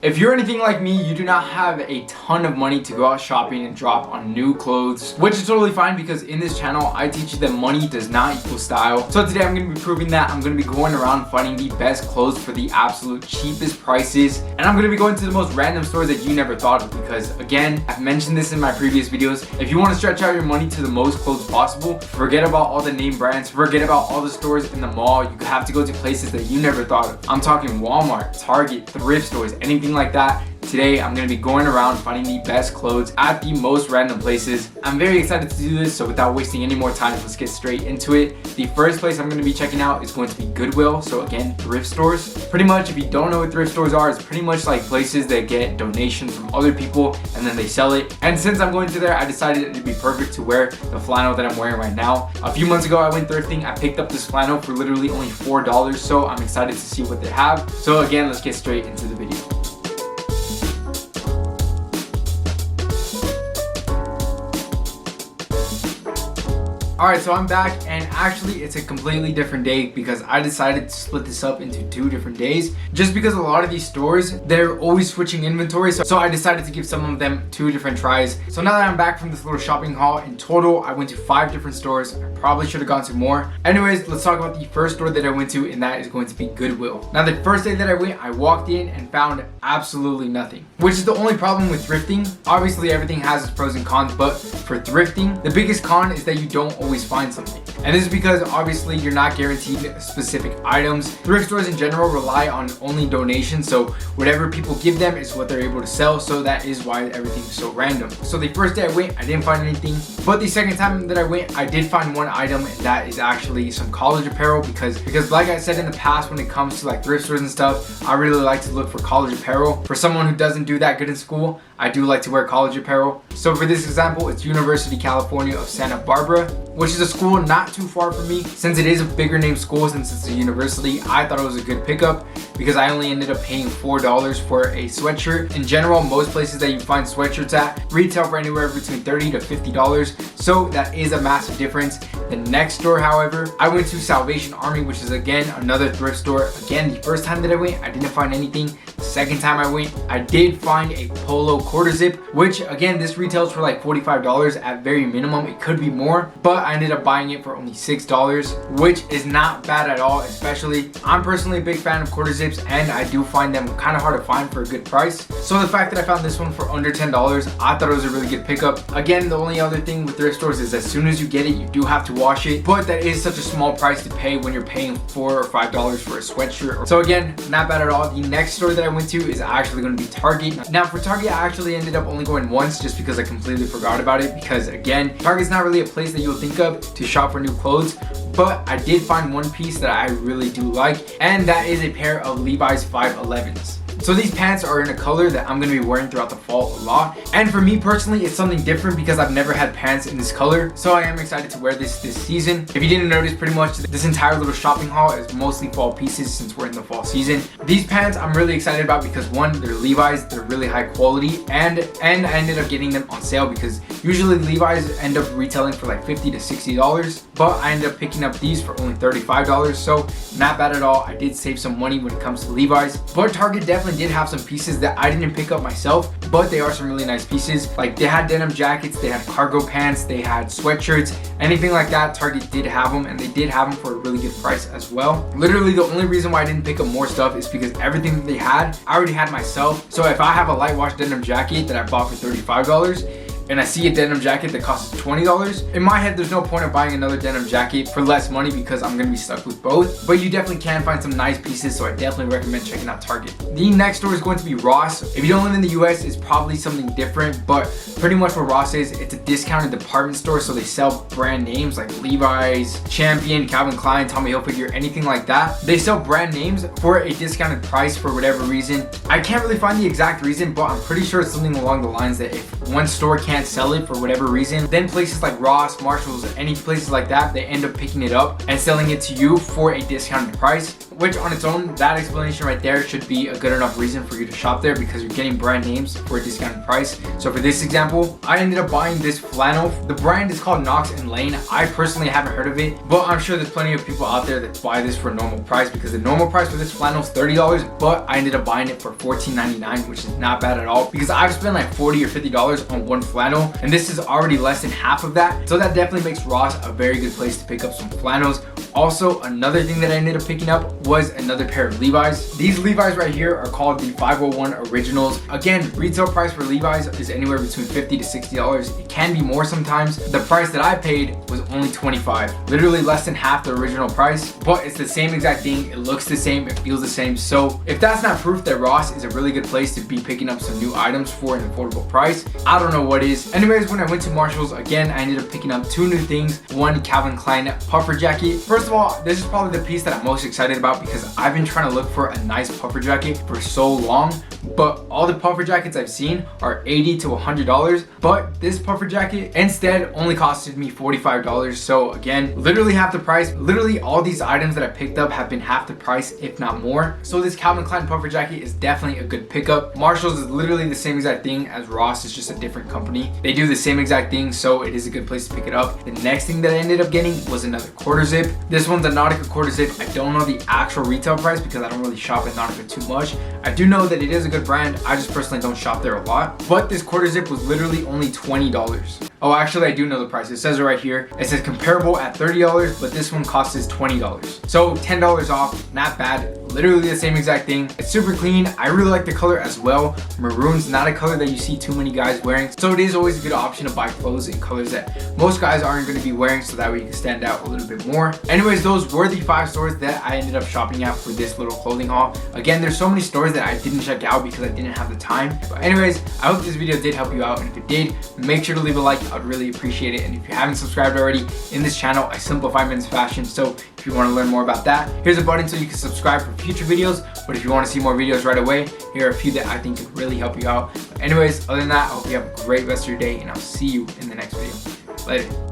If you're anything like me, you do not have a ton of money to go out shopping and drop on new clothes, which is totally fine because in this channel, I teach you that money does not equal style. So today I'm going to be proving that. I'm going to be going around finding the best clothes for the absolute cheapest prices. And I'm going to be going to the most random stores that you never thought of because, again, I've mentioned this in my previous videos. If you want to stretch out your money to the most clothes possible, forget about all the name brands, forget about all the stores in the mall. You have to go to places that you never thought of. I'm talking Walmart, Target, thrift stores, anything like that. Today, I'm going to be going around finding the best clothes at the most random places. I'm very excited to do this, so without wasting any more time, let's get straight into it. The first place I'm going to be checking out is going to be Goodwill. So again, thrift stores. Pretty much, if you don't know what thrift stores are, it's pretty much like places that get donations from other people and then they sell it. And since I'm going to there, I decided it'd be perfect to wear the flannel that I'm wearing right now. A few months ago, I went thrifting. I picked up this flannel for literally only $4, so I'm excited to see what they have. So again, let's get straight into the video. Alright, so I'm back and actually it's a completely different day because I decided to split this up into 2 different days just because a lot of these stores, they're always switching inventory, so I decided to give some of them 2 different tries. So now that I'm back from this little shopping haul, in total I went to 5 different stores. I probably should have gone to more. Anyways, let's talk about the first store that I went to, and that is going to be Goodwill. Now the first day that I went, I walked in and found absolutely nothing, which is the only problem with thrifting. Obviously everything has its pros and cons, but for thrifting, the biggest con is that you don't always find something. And this is because obviously you're not guaranteed specific items. Thrift stores in general rely on only donations, so whatever people give them is what they're able to sell, so that is why everything is so random. So the first day I went, I didn't find anything, but the second time that I went, I did find one item, and that is actually some college apparel because like I said in the past, when it comes to like thrift stores and stuff, I really like to look for college apparel. For someone who doesn't do that good in school, I do like to wear college apparel. So for this example, it's University California of Santa Barbara, which is a school not too far from me. Since it is a bigger name school, since it's a university, I thought it was a good pickup because I only ended up paying $4 for a sweatshirt. In general, most places that you find sweatshirts at retail for anywhere between $30 to $50, so that is a massive difference. The next store, however, I went to Salvation Army, which is again another thrift store. Again, the first time that I went, I didn't find anything. The second time I went, I did find a polo quarter zip, which again, this retails for like $45 at very minimum. It could be more, but I ended up buying it for only $6, which is not bad at all. Especially, I'm personally a big fan of quarter zips, and I do find them kind of hard to find for a good price. So the fact that I found this one for under $10, I thought it was a really good pickup. Again, the only other thing with thrift stores is as soon as you get it, you do have to wash it, but that is such a small price to pay when you're paying $4 or $5 for a sweatshirt. So again, not bad at all. The next store that I went to is actually going to be Target. Now for Target, I actually ended up only going once just because I completely forgot about it, because again, Target's not really a place that you'll think of to shop for new clothes. But I did find one piece that I really do like, and that is a pair of Levi's 511s. So these pants are in a color that I'm going to be wearing throughout the fall a lot. And for me personally, it's something different because I've never had pants in this color. So I am excited to wear this season. If you didn't notice, pretty much this entire little shopping haul is mostly fall pieces since we're in the fall season. These pants I'm really excited about because one, they're Levi's, they're really high quality, and I ended up getting them on sale because usually Levi's end up retailing for like $50 to $60, but I ended up picking up these for only $35. So not bad at all. I did save some money when it comes to Levi's, but Target definitely did have some pieces that I didn't pick up myself, but they are some really nice pieces. Like they had denim jackets, they had cargo pants, they had sweatshirts, anything like that. Target did have them, and they did have them for a really good price as well. Literally the only reason why I didn't pick up more stuff is because everything that they had, I already had myself. So if I have a light wash denim jacket that I bought for $35, and I see a denim jacket that costs $20, in my head there's no point of buying another denim jacket for less money because I'm gonna be stuck with both. But you definitely can find some nice pieces, so I definitely recommend checking out Target. The next store is going to be Ross. If you don't live in the US, it's probably something different, but pretty much what Ross is, it's a discounted department store, so they sell brand names like Levi's, Champion, Calvin Klein, Tommy Hilfiger, anything like that. They sell brand names for a discounted price for whatever reason. I can't really find the exact reason, but I'm pretty sure it's something along the lines that if one store can't sell it for whatever reason, then places like Ross, Marshalls, any places like that, they end up picking it up and selling it to you for a discounted price. which on its own, that explanation right there should be a good enough reason for you to shop there because you're getting brand names for a discounted price. So for this example, I ended up buying this flannel. The brand is called Knox & Lane. I personally haven't heard of it, but I'm sure there's plenty of people out there that buy this for a normal price because the normal price for this flannel is $30, but I ended up buying it for $14.99, which is not bad at all because I've spent like $40 or $50 on one flannel, and this is already less than half of that. So that definitely makes Ross a very good place to pick up some flannels. Also, another thing that I ended up picking up was another pair of Levi's. These Levi's right here are called the 501 Originals. Again, retail price for Levi's is anywhere between $50 to $60. It can be more sometimes. The price that I paid was only $25, literally less than half the original price, but it's the same exact thing. It looks the same, it feels the same. So if that's not proof that Ross is a really good place to be picking up some new items for an affordable price, I don't know what is. Anyways, when I went to Marshall's, again, I ended up picking up two new things. One Calvin Klein puffer jacket. First of all, this is probably the piece that I'm most excited about because I've been trying to look for a nice puffer jacket for so long, but all the puffer jackets I've seen are $80 to $100, but this puffer jacket instead only costed me $45. So again, literally half the price. Literally all these items that I picked up have been half the price, if not more. So this Calvin Klein puffer jacket is definitely a good pickup. Marshall's is literally the same exact thing as Ross. It's just a different company. They do the same exact thing, so it is a good place to pick it up. The next thing that I ended up getting was another quarter zip. This one's a Nautica quarter zip. I don't know the actual retail price because I don't really shop at Nautica too much. I do know that it is a good brand. I just personally don't shop there a lot, but this quarter zip was literally only $20. Oh, actually, I do know the price. It says it right here. It says comparable at $30, but this one costs $20. So $10 off, not bad. Literally the same exact thing. It's super clean. I really like the color as well. Maroon's not a color that you see too many guys wearing, so it is always a good option to buy clothes in colors that most guys aren't going to be wearing, so that way you can stand out a little bit more. Anyways, those were the 5 stores that I ended up shopping at for this little clothing haul. Again, there's so many stores that I didn't check out because I didn't have the time. But anyways, I hope this video did help you out, and if it did, make sure to leave a like. I'd really appreciate it. And if you haven't subscribed already, in this channel I simplify men's fashion, so if you want to learn more about that, here's a button so you can subscribe for future videos. But if you want to see more videos right away, here are a few that I think could really help you out. But anyways, other than that, I hope you have a great rest of your day, and I'll see you in the next video. Later.